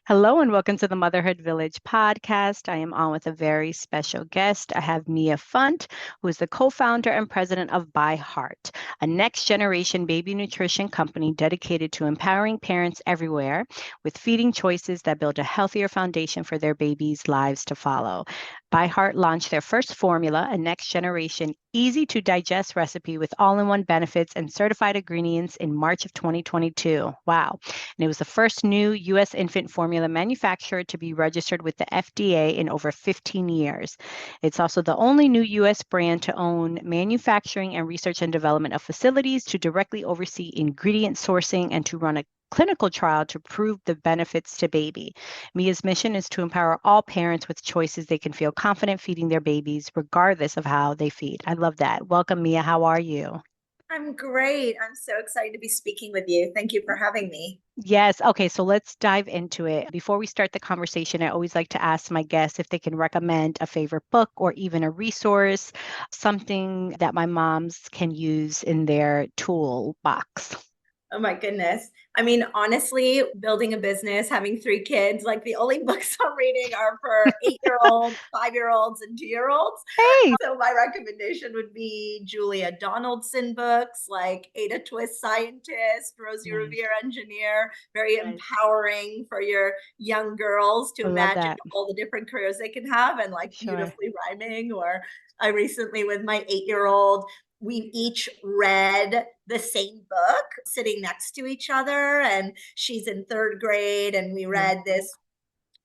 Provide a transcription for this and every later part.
Hello and welcome to the Motherhood Village podcast. I am on with a very special guest. I have Mia Funt, who is the co-founder and president of ByHeart, a next-generation baby nutrition company dedicated to empowering parents everywhere with feeding choices that build a healthier foundation for their babies' lives to follow. ByHeart launched their first formula, a next-generation, easy-to-digest recipe with all-in-one benefits and certified ingredients in March of 2022. Wow. And it was the first new U.S. infant formula manufactured to be registered with the FDA in over 15 years. It's also the only new U.S. brand to own manufacturing and research and development of facilities, to directly oversee ingredient sourcing, and to run a clinical trial to prove the benefits to baby. Mia's mission is to empower all parents with choices they can feel confident feeding their babies, regardless of how they feed. I love that. Welcome, Mia. How are you? I'm great. I'm so excited to be speaking with you. Thank you for having me. Yes. Okay. So let's dive into it. Before we start the conversation, I always like to ask my guests if they can recommend a favorite book or even a resource, something that my moms can use in their toolbox. Oh my goodness. I mean, honestly, building a business, having three kids, like the only books I'm reading are for 8-year-olds, 5-year-olds, and 2-year-olds. Hey. So my recommendation would be Julia Donaldson books like Ada Twist Scientist, Rosie Nice. Revere Engineer, very Yes. empowering for your young girls to I love imagine that. all the different careers they can have and like Sure. beautifully rhyming. Or I recently, with my 8-year-old, we each read the same book sitting next to each other, and she's in third grade, and we Yeah. read this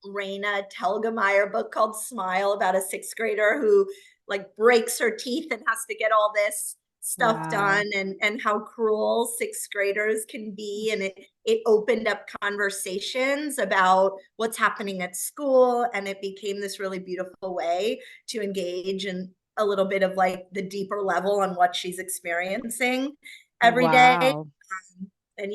Raina Telgemeier book called Smile, about a sixth grader who like breaks her teeth and has to get all this stuff Wow. done, and how cruel sixth graders can be. And it opened up conversations about what's happening at school, and it became this really beautiful way to engage in a little bit of like the deeper level on what she's experiencing every day. Wow. And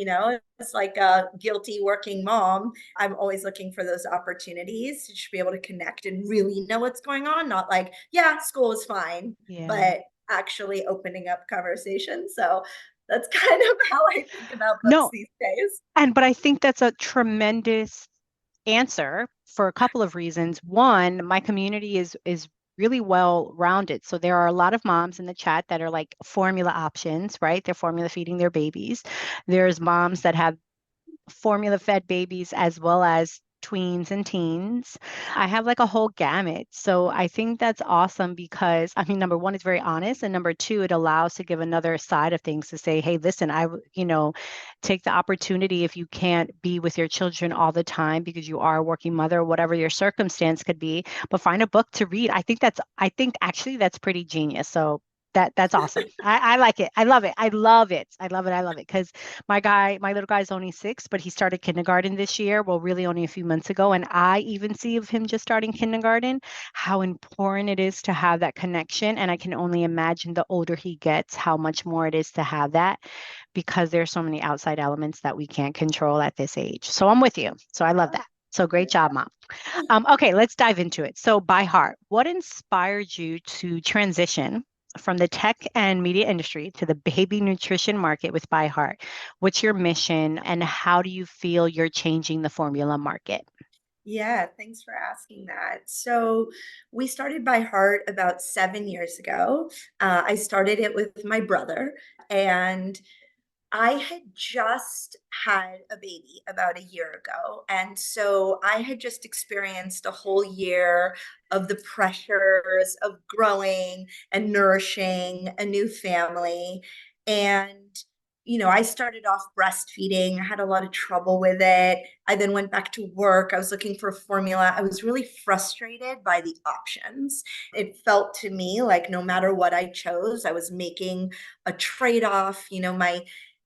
it's like a guilty working mom, I'm always looking for those opportunities to just be able to connect and really know what's going on. Not like, yeah, school is fine, Yeah. but actually opening up conversation. So that's kind of how I think about books No, these days. but I think that's a tremendous answer for a couple of reasons. One, my community is really well rounded. So there are a lot of moms in the chat that are like formula options, right? They're formula feeding their babies. There's moms that have formula fed babies as well as tweens and teens. I have like a whole gamut. So I think that's awesome because I mean, number one, it's very honest. And number two, it allows to give another side of things to say, hey, listen, take the opportunity if you can't be with your children all the time because you are a working mother, whatever your circumstance could be, but find a book to read. I think actually that's pretty genius. So that's awesome. I like it. I love it. I love it. I love it. I love it. Because my little guy's only 6, but he started kindergarten this year. Well, really only a few months ago. And I even see of him just starting kindergarten, how important it is to have that connection. And I can only imagine the older he gets, how much more it is to have that because there's so many outside elements that we can't control at this age. So I'm with you. So I love that. So great job, Mom. Okay, let's dive into it. So by heart, what inspired you to transition from the tech and media industry to the baby nutrition market with ByHeart? What's your mission and how do you feel you're changing the formula market? Yeah, thanks for asking that. So, we started By Heart about 7 years ago. I started it with my brother, and I had just had a baby about a year ago. And so I had just experienced a whole year of the pressures of growing and nourishing a new family. And, I started off breastfeeding. I had a lot of trouble with it. I then went back to work. I was looking for formula. I was really frustrated by the options. It felt to me like no matter what I chose, I was making a trade-off.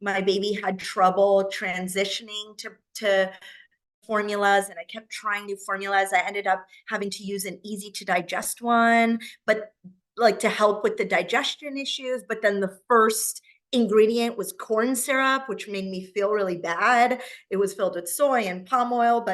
My baby had trouble transitioning to formulas, and I kept trying new formulas. I ended up having to use an easy to digest one, but like to help with the digestion issues. But then the first ingredient was corn syrup, which made me feel really bad. It was filled with soy and palm oil,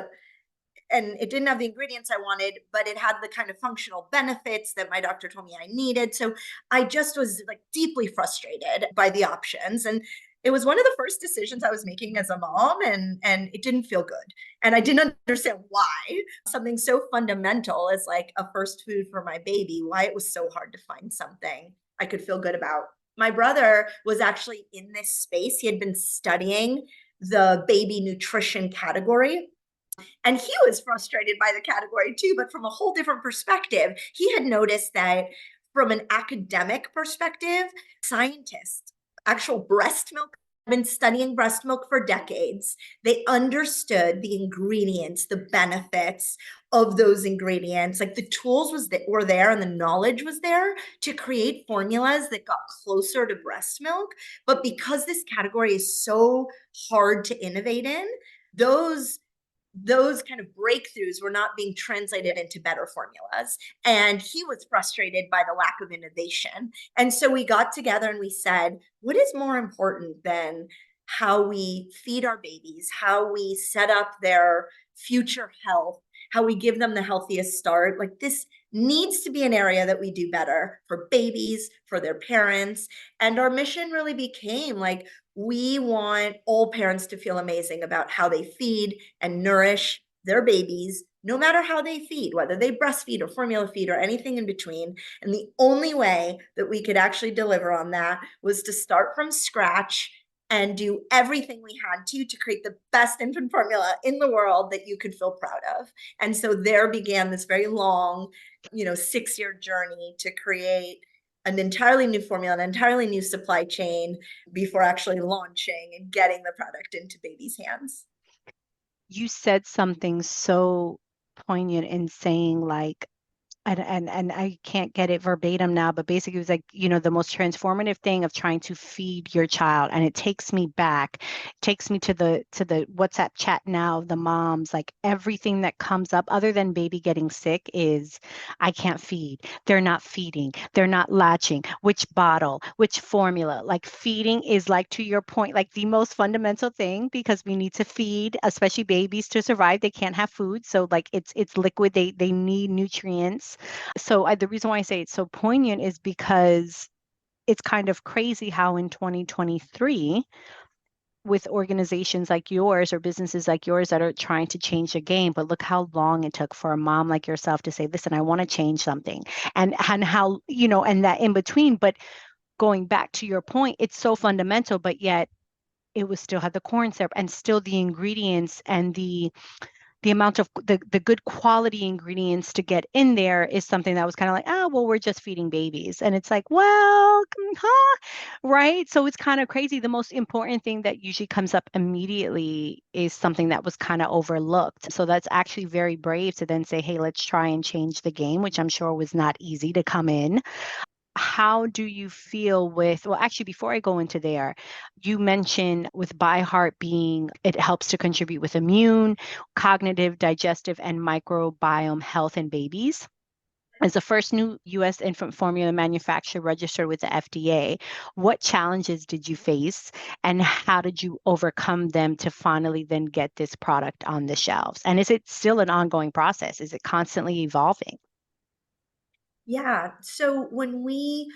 and it didn't have the ingredients I wanted, but it had the kind of functional benefits that my doctor told me I needed. So I just was like deeply frustrated by the options. And It was one of the first decisions I was making as a mom, and it didn't feel good. And I didn't understand why something so fundamental as like a first food for my baby, why it was so hard to find something I could feel good about. My brother was actually in this space. He had been studying the baby nutrition category, and he was frustrated by the category too, but from a whole different perspective. He had noticed that from an academic perspective, scientists, actual breast milk, have been studying breast milk for decades. They understood the ingredients, the benefits of those ingredients. Like the tools were there and the knowledge was there to create formulas that got closer to breast milk. But because this category is so hard to innovate in, those those kind of breakthroughs were not being translated into better formulas. And he was frustrated by the lack of innovation. And so we got together and we said, what is more important than how we feed our babies, how we set up their future health, how we give them the healthiest start? Like, this needs to be an area that we do better for babies, for their parents. And our mission really became like, we want all parents to feel amazing about how they feed and nourish their babies, no matter how they feed, whether they breastfeed or formula feed or anything in between. And the only way that we could actually deliver on that was to start from scratch and do everything we had to create the best infant formula in the world that you could feel proud of. And so there began this very long, 6-year journey to create an entirely new formula, an entirely new supply chain before actually launching and getting the product into babies' hands. You said something so poignant in saying like, and I can't get it verbatim now, but basically it was like, the most transformative thing of trying to feed your child. And it takes me back, takes me to the WhatsApp chat now of the moms, like everything that comes up other than baby getting sick is I can't feed. They're not feeding. They're not latching. Which bottle, which formula? Like feeding is like, to your point, like the most fundamental thing because we need to feed, especially babies to survive. They can't have food. So like it's liquid. They need nutrients. So the reason why I say it's so poignant is because it's kind of crazy how in 2023, with organizations like yours or businesses like yours that are trying to change the game, but look how long it took for a mom like yourself to say, listen, I want to change something. And how, and that in between, but going back to your point, it's so fundamental, but yet it was still had the corn syrup and still the ingredients and the amount of the good quality ingredients to get in there is something that was kind of like, oh, well, we're just feeding babies. And it's like, well, huh? Right. So it's kind of crazy. The most important thing that usually comes up immediately is something that was kind of overlooked. So that's actually very brave to then say, hey, let's try and change the game, which I'm sure was not easy to come in. How do you feel with, well, actually, before I go into there, you mentioned with ByHeart being, it helps to contribute with immune, cognitive, digestive, and microbiome health in babies. As the first new U.S. infant formula manufacturer registered with the FDA, what challenges did you face and how did you overcome them to finally then get this product on the shelves? And is it still an ongoing process? Is it constantly evolving? Yeah. So when we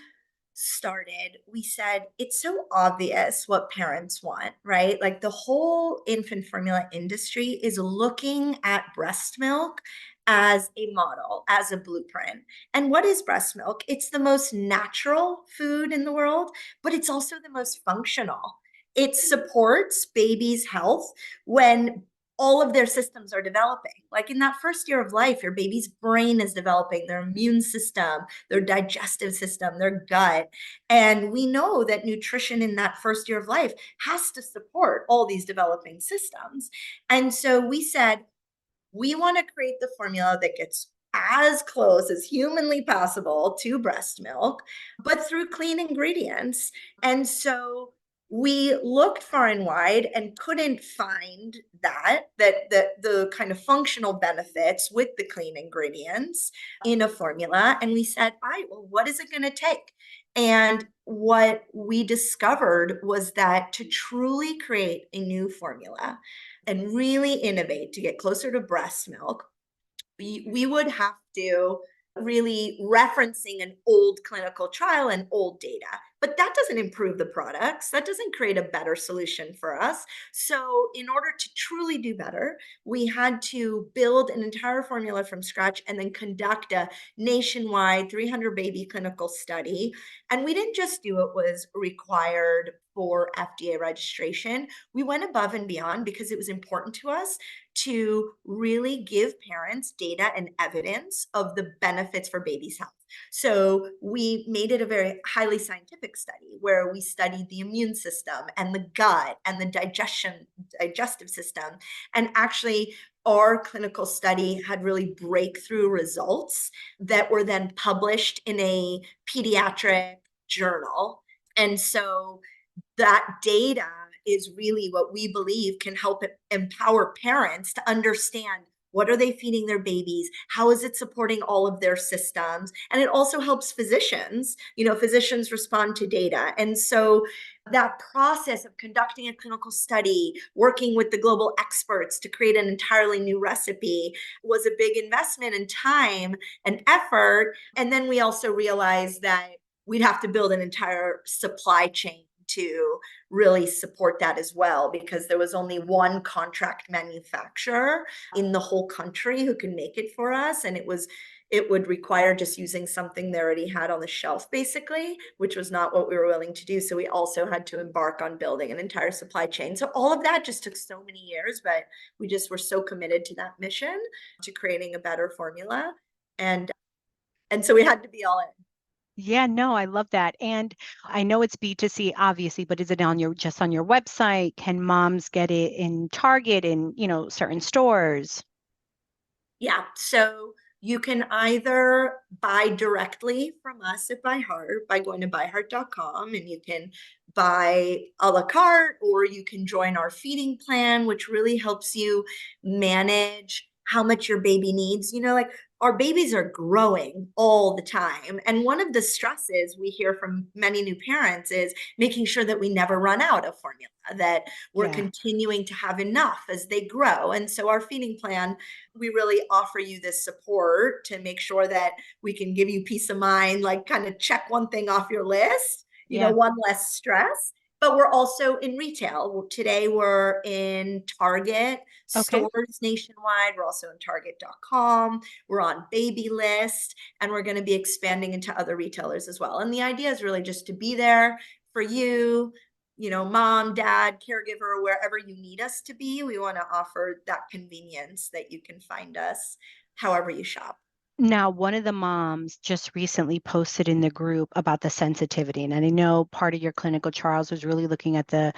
started, we said it's so obvious what parents want, right? Like the whole infant formula industry is looking at breast milk as a model, as a blueprint. And what is breast milk? It's the most natural food in the world, but it's also the most functional. It supports babies' health when all of their systems are developing. Like in that first year of life, your baby's brain is developing, their immune system, their digestive system, their gut. And we know that nutrition in that first year of life has to support all these developing systems. And so we said, we want to create the formula that gets as close as humanly possible to breast milk, but through clean ingredients. And so we looked far and wide and couldn't find that the kind of functional benefits with the clean ingredients in a formula. And we said, all right, well, what is it going to take? And what we discovered was that to truly create a new formula and really innovate to get closer to breast milk, we would have to really referencing an old clinical trial and old data. but that doesn't improve the products. That doesn't create a better solution for us. So, in order to truly do better, we had to build an entire formula from scratch and then conduct a nationwide 300 baby clinical study. And we didn't just do what was required for FDA registration. We went above and beyond because it was important to us to really give parents data and evidence of the benefits for babies' health. So we made it a very highly scientific study where we studied the immune system and the gut and the digestive system. And actually, our clinical study had really breakthrough results that were then published in a pediatric journal. And so that data is really what we believe can help empower parents to understand what are they feeding their babies, how is it supporting all of their systems, and it also helps physicians. Physicians respond to data. And so that process of conducting a clinical study, working with the global experts to create an entirely new recipe, was a big investment in time and effort. And then we also realized that we'd have to build an entire supply chain to really support that as well, because there was only one contract manufacturer in the whole country who can make it for us. And it would require just using something they already had on the shelf, basically, which was not what we were willing to do. So we also had to embark on building an entire supply chain. So all of that just took so many years, but we just were so committed to that mission, to creating a better formula. And so we had to be all in. Yeah, no, I love that. And I know it's B2C, obviously, but is it on your just on your website? Can moms get it in Target and, certain stores? Yeah. So you can either buy directly from us at ByHeart by going to byheart.com, and you can buy a la carte, or you can join our feeding plan, which really helps you manage how much your baby needs. Like, our babies are growing all the time. And one of the stresses we hear from many new parents is making sure that we never run out of formula, that we're Yeah. continuing to have enough as they grow. And so our feeding plan, we really offer you this support to make sure that we can give you peace of mind, like kind of check one thing off your list, Yeah. one less stress. But we're also in retail. Today we're in Target Okay. stores nationwide. We're also in Target.com. We're on Baby List, and we're going to be expanding into other retailers as well. And the idea is really just to be there for you, mom, dad, caregiver, wherever you need us to be. We want to offer that convenience that you can find us however you shop. Now, one of the moms just recently posted in the group about the sensitivity. And I know part of your clinical trials was really looking at the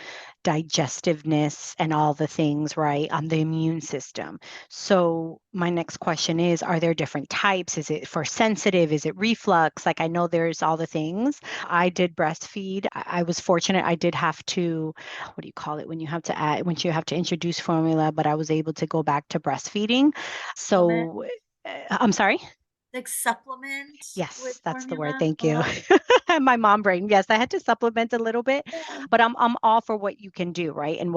digestiveness and all the things, right, on the immune system. So, my next question is, are there different types? Is it for sensitive? Is it reflux? Like, I know there's all the things. I did breastfeed. I was fortunate. I did have to, what do you call it, when you have to add, when you have to introduce formula, but I was able to go back to breastfeeding. Supplement, So, I'm sorry. like supplement with Yes, that's the word. formula. Thank you. My mom brain. Yes, I had to supplement a little bit, Yeah. but I'm all for what you can do, right? And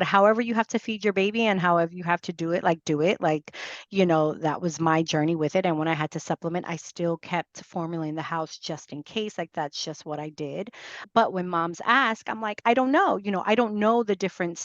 however you have to feed your baby and however you have to do it, like do it. Like, that was my journey with it. And when I had to supplement, I still kept formula in the house just in case. Like that's just what I did. But when moms ask, I'm like, I don't know. I don't know the different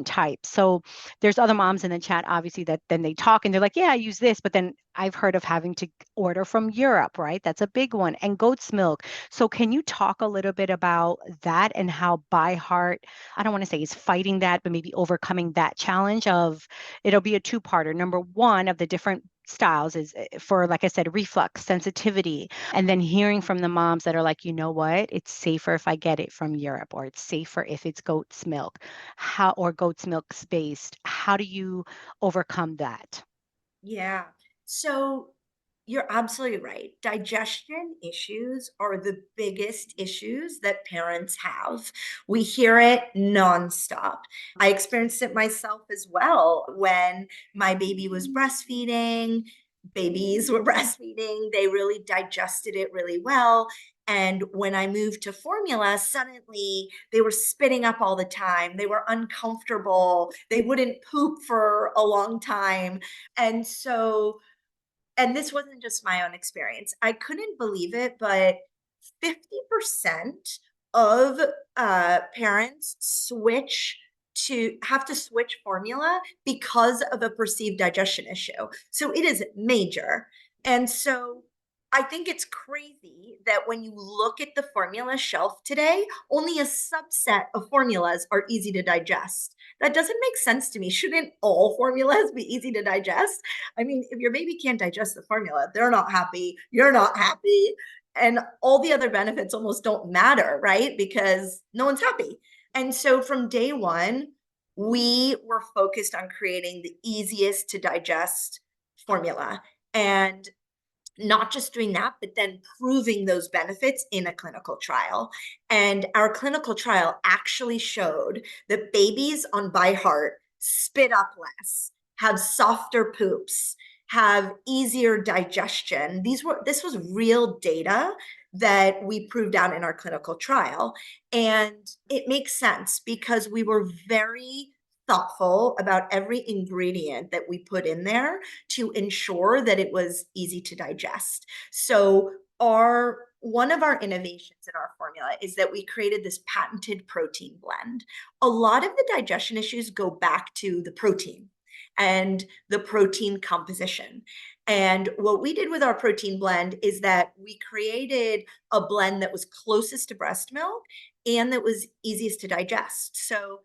types. So there's other moms in the chat, obviously, that then they talk and they're like, yeah, I use this, but then I've heard of having to order from Europe, right? That's a big one. And goat's milk. So can you talk a little bit about that and how ByHeart, I don't want to say is fighting that, but maybe overcoming that challenge of, it'll be a two-parter. Number one of the different styles is for, like I said, reflux, sensitivity, and then hearing from the moms that are like, you know what, it's safer if I get it from Europe, or it's safer if it's goat's milk, or goat's milk based. How do you overcome that? Yeah. So you're absolutely right. Digestion issues are the biggest issues that parents have. We hear it nonstop. I experienced it myself as well when my baby was breastfeeding. Babies were breastfeeding, they really digested it really well. And when I moved to formula, suddenly they were spitting up all the time. They were uncomfortable. They wouldn't poop for a long time. And so, and this wasn't just my own experience. I couldn't believe it, but 50% of parents have to switch formula because of a perceived digestion issue. So it is major. And so I think it's crazy that when you look at the formula shelf today, only a subset of formulas are easy to digest. That doesn't make sense to me. Shouldn't all formulas be easy to digest? I mean, if your baby can't digest the formula, they're not happy, you're not happy, and all the other benefits almost don't matter, right? Because no one's happy. And so from day one, we were focused on creating the easiest to digest formula. And not just doing that, but then proving those benefits in a clinical trial. And our clinical trial actually showed that babies on ByHeart spit up less, have softer poops, have easier digestion. This was real data that we proved out in our clinical trial. And it makes sense because we were very thoughtful about every ingredient that we put in there to ensure that it was easy to digest. So one of our innovations in our formula is that we created this patented protein blend. A lot of the digestion issues go back to the protein and the protein composition. And what we did with our protein blend is that we created a blend that was closest to breast milk and that was easiest to digest. So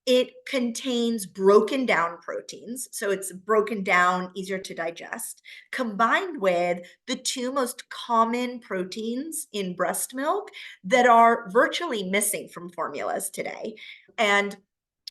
it contains broken down proteins, so it's broken down, easier to digest, combined with the two most common proteins in breast milk that are virtually missing from formulas today. And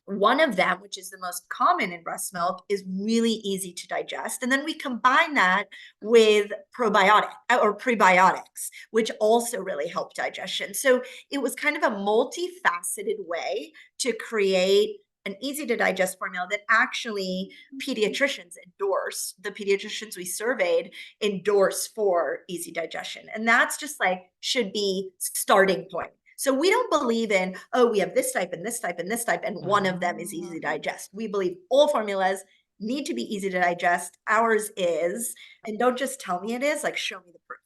one of them, which is the most common in breast milk, is really easy to digest. And then we combine that with probiotic or prebiotics, which also really help digestion. So it was kind of a multifaceted way to create an easy to digest formula that actually pediatricians endorse. The pediatricians we surveyed endorse for easy digestion. And that's just like should be starting point. So we don't believe in, oh, we have this type and this type and this type, and one of them is easy to digest. We believe all formulas need to be easy to digest. Ours is, and don't just tell me it is, like show me the proof.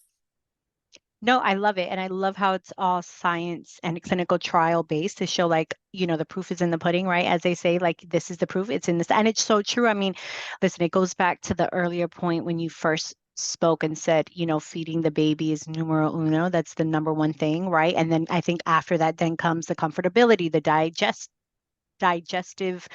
No, I love it. And I love how it's all science and clinical trial based to show like, the proof is in the pudding, right? As they say, like this is the proof, it's in this. And it's so true. I mean, listen, it goes back to the earlier point when you first spoke and said, feeding the baby is numero uno. That's the number one thing, right? And then I think after that then comes the comfortability, the digestive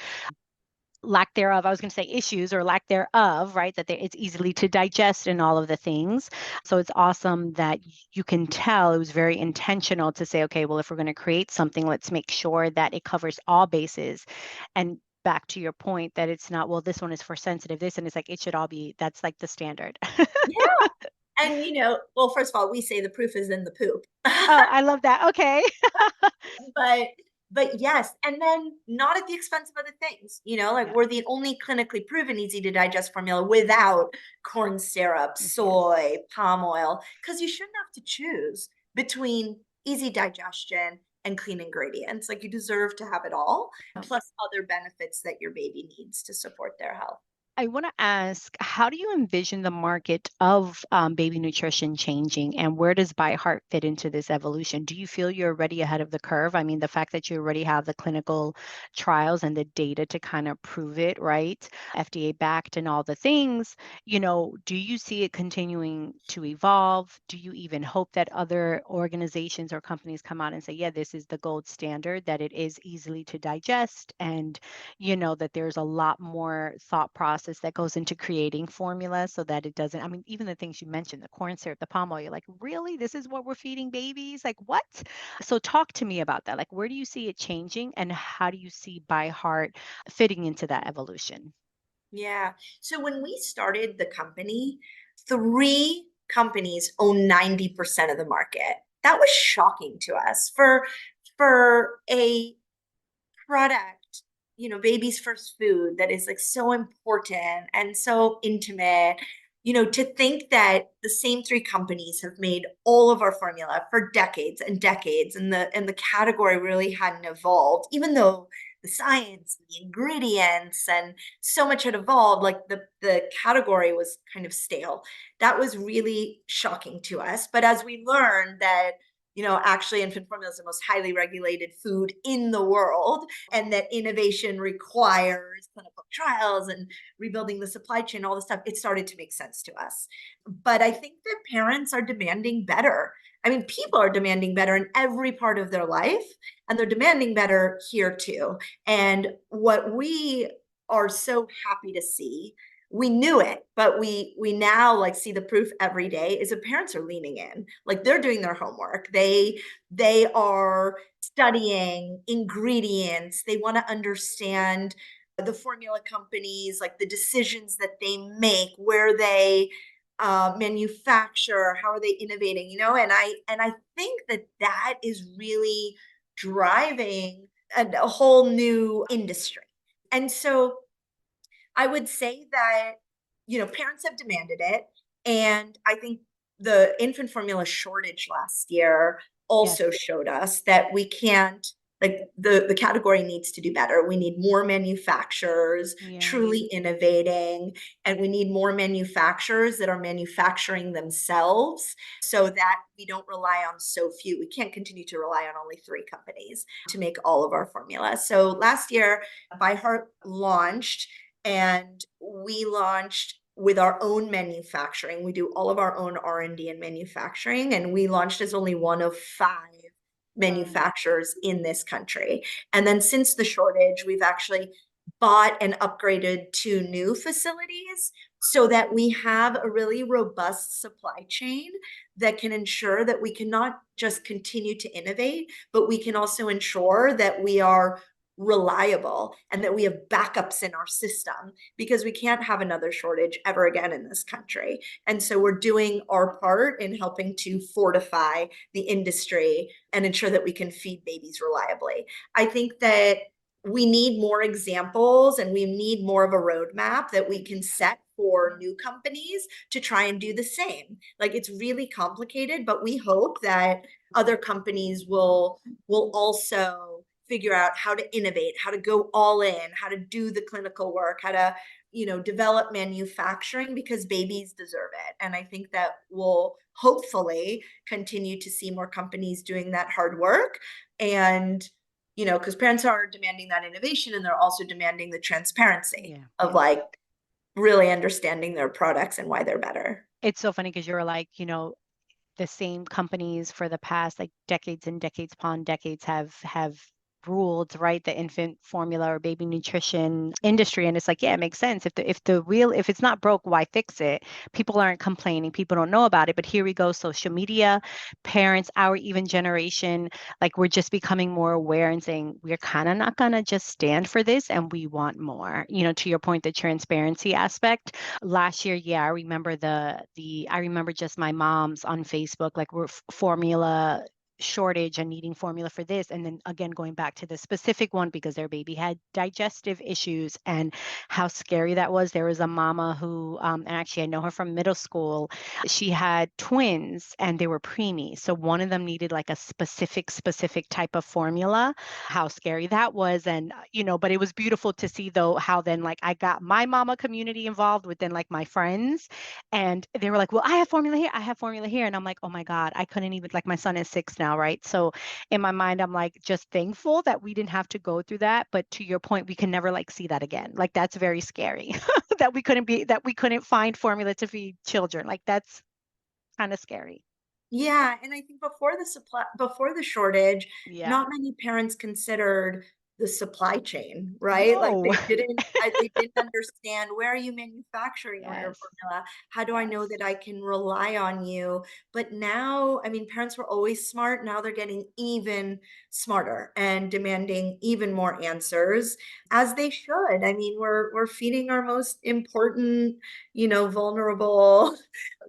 lack thereof, I was going to say issues or lack thereof, right? That it's easily to digest and all of the things. So it's awesome that you can tell it was very intentional to say, okay, well, if we're going to create something, let's make sure that it covers all bases. And back to your point that it's not, well, this one is for sensitive, this, and it's like, it should all be, that's like the standard. Yeah. And well, first of all, we say the proof is in the poop. Oh, I love that. Okay. but but yes, and then not at the expense of other things, like Yeah, we're the only clinically proven easy to digest formula without corn syrup, of course. soy, palm oil, because you shouldn't have to choose between easy digestion and clean ingredients. Like you deserve to have it all, plus other benefits that your baby needs to support their health. I want to ask, how do you envision the market of baby nutrition changing, and where does ByHeart fit into this evolution? Do you feel you're already ahead of the curve? I mean, the fact that you already have the clinical trials and the data to kind of prove it, right? FDA backed and all the things, do you see it continuing to evolve? Do you even hope that other organizations or companies come out and say, yeah, this is the gold standard, that it is easily to digest, and that there's a lot more thought process that goes into creating formula so that it doesn't, I mean, even the things you mentioned, the corn syrup, the palm oil, you're like, really? This is what we're feeding babies? Like, what? So talk to me about that. Like, where do you see it changing, and how do you see ByHeart fitting into that evolution? Yeah. So when we started the company, three companies own 90% of the market. That was shocking to us for a product, baby's first food that is like so important and so intimate, to think that the same three companies have made all of our formula for decades and decades, and the category really hadn't evolved, even though the science, the ingredients, and so much had evolved, like the category was kind of stale. That was really shocking to us. But as we learned that actually infant formula is the most highly regulated food in the world, and that innovation requires clinical trials and rebuilding the supply chain, all this stuff, it started to make sense to us. But I think that parents are demanding better. I mean, people are demanding better in every part of their life, and they're demanding better here too. And what we are so happy to see, we knew it, but we now like see the proof every day, is that parents are leaning in. Like, they're doing their homework. They are studying ingredients. They want to understand the formula companies, like the decisions that they make, where they manufacture, how are they innovating, and I think that that is really driving a whole new industry. And so I would say that, parents have demanded it. And I think the infant formula shortage last year Yes. also showed us that we can't, like, the category needs to do better. We need more manufacturers Yeah. truly innovating, and we need more manufacturers that are manufacturing themselves so that we don't rely on so few. We can't continue to rely on only three companies to make all of our formula. So last year, ByHeart launched, and we launched with our own manufacturing. We do all of our own R&D and manufacturing, and we launched as only one of five Wow. manufacturers in this country. And then since the shortage, we've actually bought and upgraded two new facilities so that we have a really robust supply chain that can ensure that we can not just continue to innovate, but we can also ensure that we are reliable and that we have backups in our system, because we can't have another shortage ever again in this country. And so we're doing our part in helping to fortify the industry and ensure that we can feed babies reliably. I think that we need more examples, and we need more of a roadmap that we can set for new companies to try and do the same. Like, it's really complicated, but we hope that other companies will also figure out how to innovate, how to go all in, how to do the clinical work, how to, develop manufacturing, because babies deserve it. And I think that we'll hopefully continue to see more companies doing that hard work. And, because parents are demanding that innovation, and they're also demanding the transparency Yeah. of, like, really understanding their products and why they're better. It's so funny because you're like, the same companies for the past like decades and decades upon decades have ruled, right, the infant formula or baby nutrition industry. And it's like, yeah, it makes sense. If it's not broke, why fix it? People aren't complaining, people don't know about it. But here we go, social media, parents, our even generation, like, we're just becoming more aware and saying we're kind of not gonna just stand for this, and we want more. To your point, the transparency aspect. Last year, yeah, I remember I remember just my mom's on Facebook, like, we're formula shortage and needing formula for this. And then again, going back to the specific one because their baby had digestive issues, and how scary that was. There was a mama who, and actually I know her from middle school. She had twins and they were preemie. So one of them needed like a specific type of formula. How scary that was. And, but it was beautiful to see though, how then like I got my mama community involved with then like my friends, and they were like, well, I have formula here. I have formula here. And I'm like, oh my God, I couldn't even, like, my son is 6 now, right? So in my mind, I'm like, just thankful that we didn't have to go through that. But to your point, we can never like see that again. Like, that's very scary that we couldn't find formula to feed children. Like, that's kind of scary. Yeah, and I think before the shortage, Yeah. not many parents considered the supply chain, right? Like, No. they didn't understand, where are you manufacturing your Yes. formula? How do I know Yes. that I can rely on you? But now, I mean, parents were always smart. Now they're getting even smarter and demanding even more answers, as they should. I mean, we're feeding our most important, vulnerable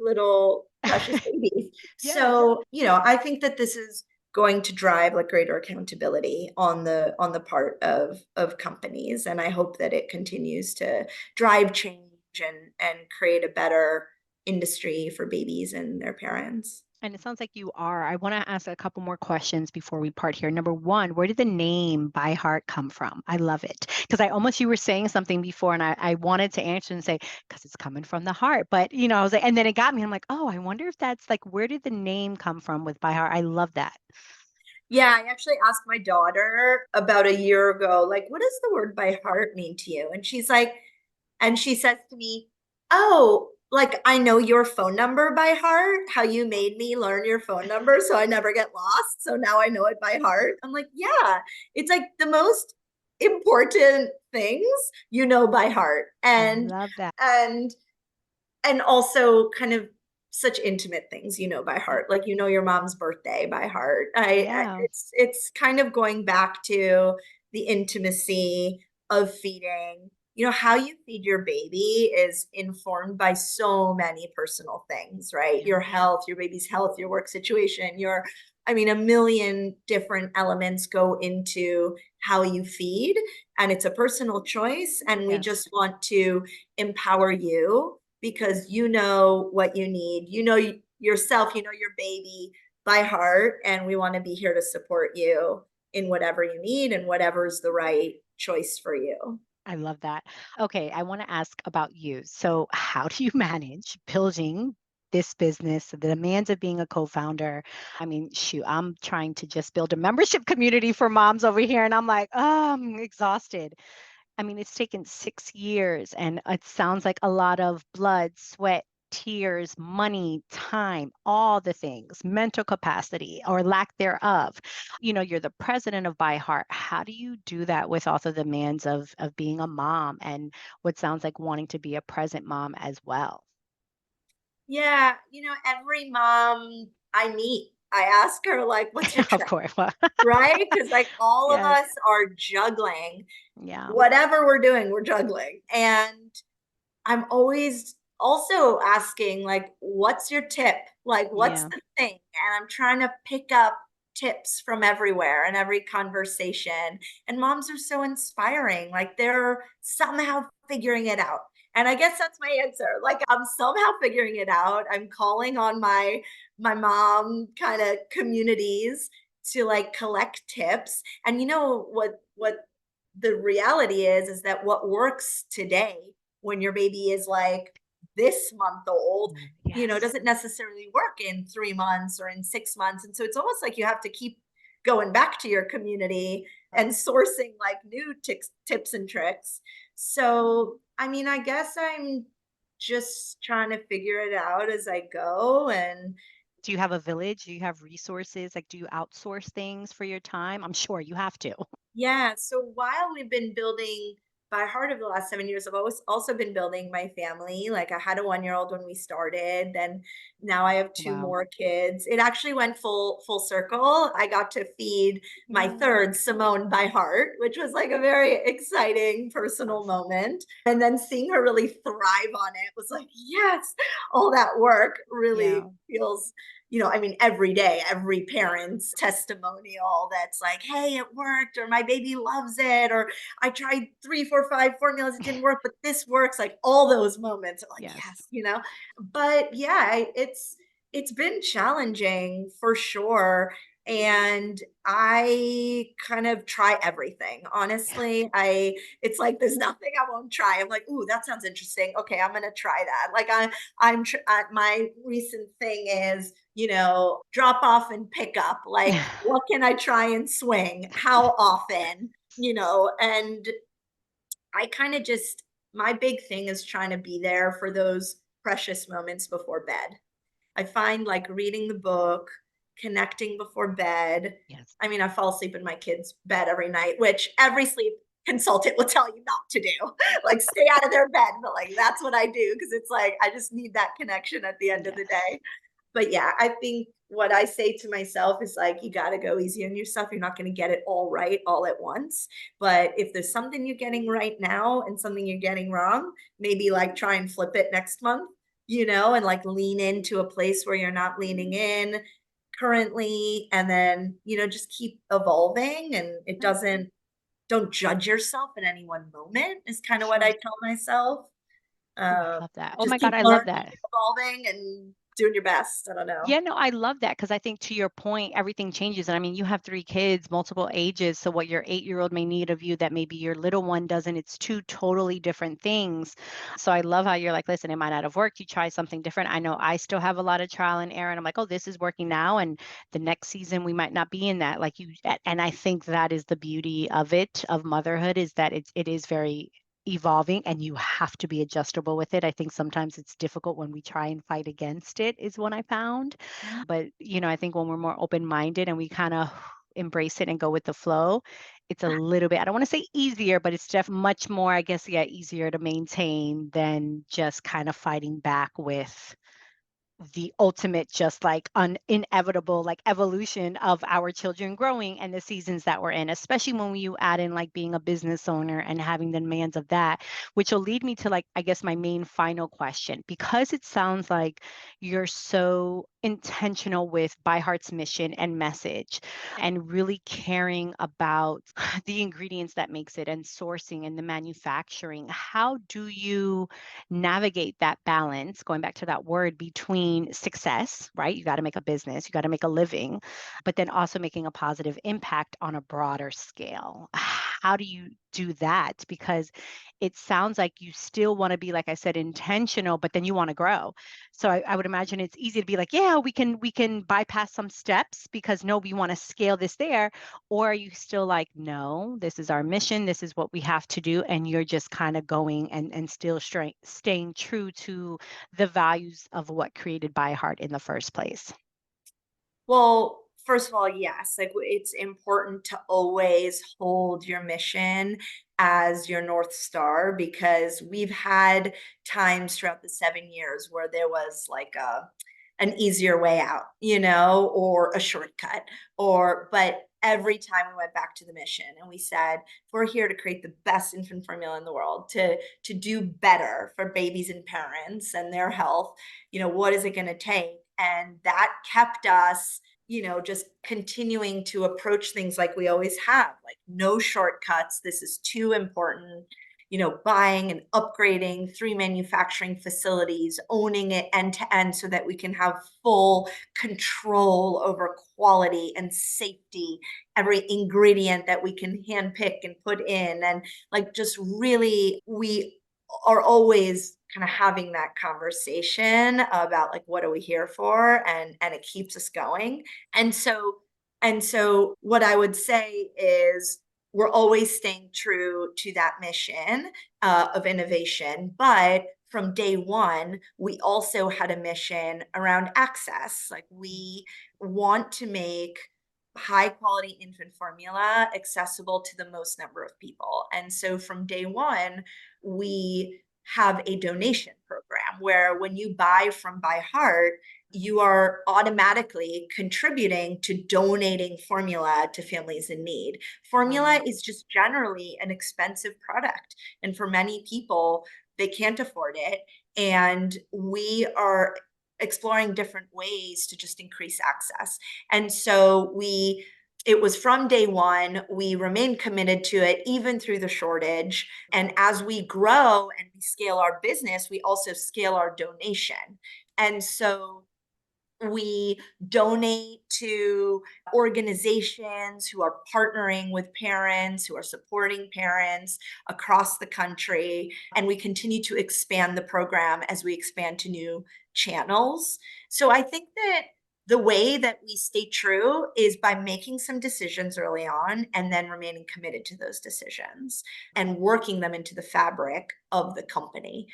little precious babies. Yes. So, I think that this is going to drive like greater accountability on the part of companies. And I hope that it continues to drive change and create a better industry for babies and their parents. And it sounds like you are. I want to ask a couple more questions before we part here. Number one, where did the name By Heart come from? I love it. Because I almost, you were saying something before and I wanted to answer and say, because it's coming from the heart. But, I was like, and then it got me. I'm like, oh, I wonder if that's like, where did the name come from with By Heart? I love that. Yeah, I actually asked my daughter about a year ago, like, what does the word by heart mean to you? And she's like, and she says to me, oh, like I know your phone number by heart, how you made me learn your phone number so I never get lost. So now I know it by heart. I'm like, yeah, it's like the most important things you know by heart. I love that. And and also kind of such intimate things you know by heart, like you know your mom's birthday by heart. Yeah. It's kind of going back to the intimacy of feeding. You know, how you feed your baby is informed by so many personal things, right? Yeah. Your health, your baby's health, your work situation, your, I mean, a million different elements go into how you feed, and it's a personal choice, and we Yes. just want to empower you because you know what you need. You know yourself, you know your baby by heart, and we want to be here to support you in whatever you need and whatever's the right choice for you. I love that. Okay, I want to ask about you. So, how do you manage building this business, the demands of being a co-founder? I mean, shoot, I'm trying to just build a membership community for moms over here, and I'm like, oh, I'm exhausted. I mean, it's taken 6 years and it sounds like a lot of blood, sweat, tears, money, time, all the things, mental capacity or lack thereof. You're the president of By Heart. How do you do that with also the demands of being a mom and what sounds like wanting to be a present mom as well? Yeah, you know, every mom I meet, I ask her, like, what's your Of trick? course. Well, Right? Because, like, all of yes. us are juggling. Yeah. Whatever we're doing, we're juggling. And I'm always also asking, like, what's your tip? Like, what's Yeah. the thing? And I'm trying to pick up tips from everywhere and every conversation. And moms are so inspiring. Like, they're somehow figuring it out. And I guess that's my answer. Like, I'm somehow figuring it out. I'm calling on my mom kind of communities to like collect tips. And you know what the reality is that what works today when your baby is like this month old, you know, Yes. doesn't necessarily work in 3 months or in 6 months. And so it's almost like you have to keep going back to your community and sourcing like new tips and tricks. So, I mean, I guess I'm just trying to figure it out as I go. And Do you have a village? Do you have resources? Like, do you outsource things for your time? I'm sure you have to. yeah. So while we've been building by heart of the last 7 years, I've always also been building my family. Like I had a 1 year old when we started, then now I have two Wow. more kids. It actually went full circle. I got to feed my Mm, third Simone by heart, which was like a very exciting personal awesome. moment. And then seeing her really thrive on it was like, yes, all that work really Yeah. feels, you know, I mean, every day, every parent's testimonial that's like, hey, it worked, or my baby loves it, or I tried three, four, five formulas, it didn't work, but this works. Like all those moments are like, Yes. yes, you know. But yeah, it's been challenging for sure. And I kind of try everything. Honestly, it's like there's nothing I won't try. I'm like, ooh, that sounds interesting. Okay, I'm gonna try that. Like my recent thing is, you know, drop off and pick up. Like, what can I try and swing? How often? You know, and I kind of just, my big thing is trying to be there for those precious moments before bed. I find like reading the book, connecting before bed. Yes. I mean, I fall asleep in my kid's bed every night, which every sleep consultant will tell you not to do. Like, stay out of their bed. But like, that's what I do because it's like, I just need that connection at the end of the Yes. day. But yeah, I think what I say to myself is like, you got to go easy on yourself. You're not going to get it all right all at once. But if there's something you're getting right now and something you're getting wrong, maybe like try and flip it next month, you know, and like lean into a place where you're not leaning in currently. And then, you know, just keep evolving, and it doesn't, don't judge yourself in any one moment is kind of what I Sure. tell myself. Oh, I love that. Oh Just my God, keep I love learning, that. keep evolving, and doing your best. I don't know. Yeah, no, I love that because I think to your point, everything changes. And I mean, you have three kids, multiple ages. So what your 8-year-old may need of you that maybe your little one doesn't, it's two totally different things. So I love how you're like, listen, it might not have worked. You try something different. I know I still have a lot of trial and error. And I'm like, oh, this is working now. And the next season we might not be in that. Like you, and I think that is the beauty of it, of motherhood, is that it is very evolving and you have to be adjustable with it. I think sometimes it's difficult when we try and fight against it, is what I found. But, I think when we're more open-minded and we kind of embrace it and go with the flow, it's a little bit, I don't want to say easier, but it's definitely much more, I guess, yeah, easier to maintain than just kind of fighting back with the ultimate just like inevitable like evolution of our children growing and the seasons that we're in, especially when you add in like being a business owner and having the demands of that, which will lead me to like I guess my main final question, because it sounds like you're so intentional with ByHeart's mission and message and really caring about the ingredients that makes it and sourcing and the manufacturing. How do you navigate that balance, going back to that word, between success, right? You got to make a business, you got to make a living, but then also making a positive impact on a broader scale. How do you do that? Because it sounds like you still want to be, like I said, intentional, but then you want to grow. So I would imagine it's easy to be like, yeah, we can bypass some steps because no, we want to scale this there. Or are you still like, no, this is our mission, this is what we have to do, and you're just kind of going and still staying true to the values of what created By Heart in the first place? Well, first of all, yes, like it's important to always hold your mission as your North Star, because we've had times throughout the 7 years where there was like an easier way out, or a shortcut, but every time we went back to the mission and we said, we're here to create the best infant formula in the world, to do better for babies and parents and their health, what is it going to take? And that kept us, just continuing to approach things like we always have, like no shortcuts. This is too important. Buying and upgrading 3 manufacturing facilities, owning it end to end so that we can have full control over quality and safety, every ingredient that we can handpick and put in. And like, just really, we are always kind of having that conversation about like, what are we here for? And it keeps us going. And so what I would say is we're always staying true to that mission of innovation, but from day one, we also had a mission around access. Like, we want to make high quality infant formula accessible to the most number of people. And so from day one, we have a donation program where when you buy from ByHeart, you are automatically contributing to donating formula to families in need. Formula Wow. is just generally an expensive product. And for many people, they can't afford it. And we are exploring different ways to just increase access. And so it was from day one, we remain committed to it, even through the shortage. And as we grow and we scale our business, we also scale our donation. And so we donate to organizations who are partnering with parents, who are supporting parents across the country. And we continue to expand the program as we expand to new channels. So I think that the way that we stay true is by making some decisions early on and then remaining committed to those decisions and working them into the fabric of the company.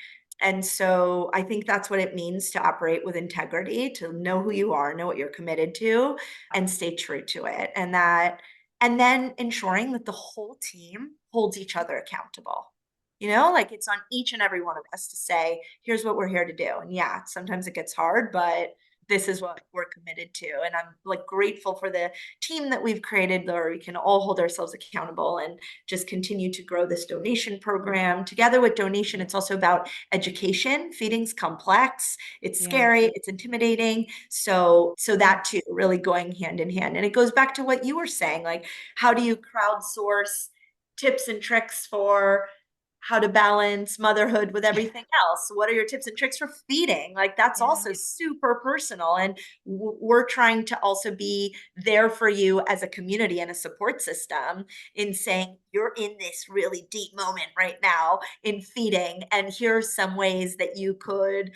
And so I think that's what it means to operate with integrity, to know who you are, know what you're committed to, and stay true to it. And then ensuring that the whole team holds each other accountable. Like, it's on each and every one of us to say, here's what we're here to do. And yeah, sometimes it gets hard, but this is what we're committed to. And I'm like grateful for the team that we've created where we can all hold ourselves accountable and just continue to grow this donation program. Together with donation, it's also about education. Feeding's complex, it's Yeah. scary, it's intimidating. So that too, really going hand in hand. And it goes back to what you were saying, like, how do you crowdsource tips and tricks for how to balance motherhood with everything else. What are your tips and tricks for feeding? Like that's Yeah. also super personal. And we're trying to also be there for you as a community and a support system in saying, you're in this really deep moment right now in feeding. And here are some ways that you could,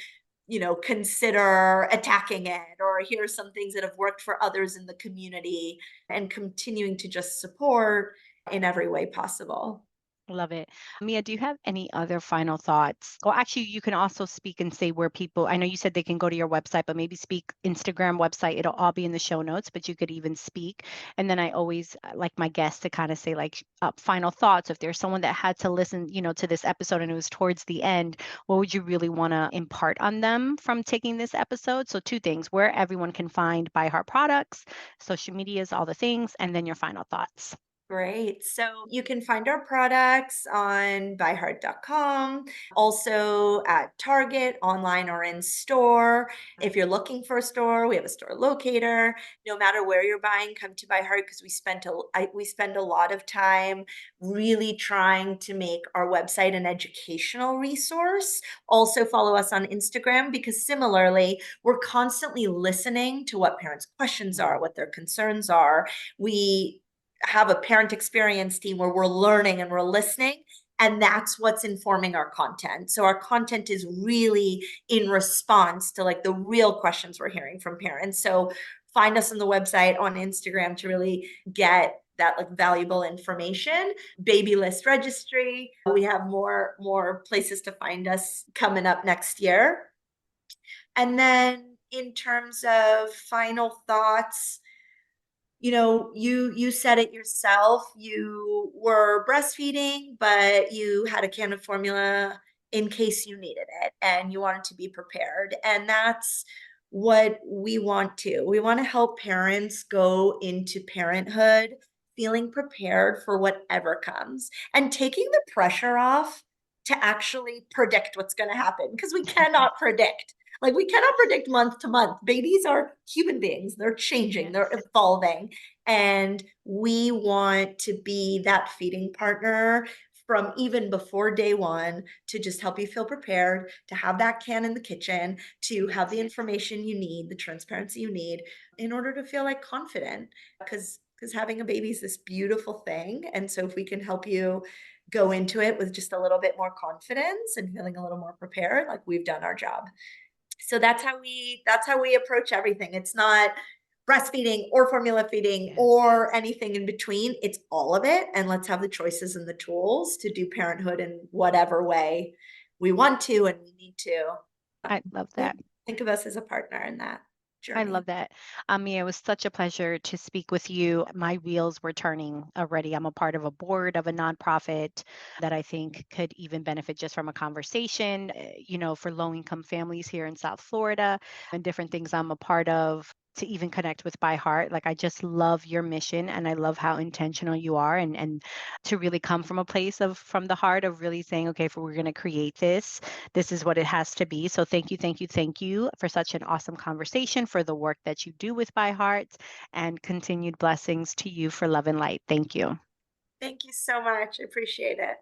consider attacking it, or here are some things that have worked for others in the community, and continuing to just support in every way possible. Love it. Mia, do you have any other final thoughts? Well, actually, you can also speak and say where people, I know you said they can go to your website, but maybe speak Instagram, website. It'll all be in the show notes, but you could even speak. And then I always like my guests to kind of say like final thoughts. If there's someone that had to listen, to this episode and it was towards the end, what would you really want to impart on them from taking this episode? So two things, where everyone can find ByHeart products, social medias, all the things, and then your final thoughts. Great. So you can find our products on byheart.com, also at Target, online or in store. If you're looking for a store, we have a store locator. No matter where you're buying, come to ByHeart because we spend a lot of time really trying to make our website an educational resource. Also follow us on Instagram because similarly, we're constantly listening to what parents' questions are, what their concerns are. We have a parent experience team where we're learning and we're listening, and that's what's informing our content. So our content is really in response to like the real questions we're hearing from parents. So find us on the website, on Instagram, to really get that like valuable information. Baby list registry, we have more places to find us coming up next year. And then in terms of final thoughts, you said it yourself. You were breastfeeding, but you had a can of formula in case you needed it and you wanted to be prepared. And that's what we want to. We want to help parents go into parenthood feeling prepared for whatever comes and taking the pressure off to actually predict what's going to happen, because we cannot predict. Like we cannot predict month to month. Babies are human beings. They're changing, they're Yes. evolving. And we want to be that feeding partner from even before day one, to just help you feel prepared, to have that can in the kitchen, to have the information you need, the transparency you need in order to feel like confident. Because having a baby is this beautiful thing. And so if we can help you go into it with just a little bit more confidence and feeling a little more prepared, like we've done our job. So that's how we approach everything. It's not breastfeeding or formula feeding Yes. or anything in between. It's all of it. And let's have the choices and the tools to do parenthood in whatever way we want to and we need to. I love Yeah, that. think of us as a partner in that I journey. love that. Mia, it was such a pleasure to speak with you. My wheels were turning already. I'm a part of a board of a nonprofit that I think could even benefit just from a conversation, for low income families here in South Florida, and different things I'm a part of to even connect with By Heart. Like I just love your mission and I love how intentional you are, and to really come from a place of from the heart of really saying, okay, if we're going to create this, this is what it has to be. So thank you, thank you, thank you for such an awesome conversation, for the work that you do with By Heart, and continued blessings to you for love and light. Thank you. Thank you so much. I appreciate it.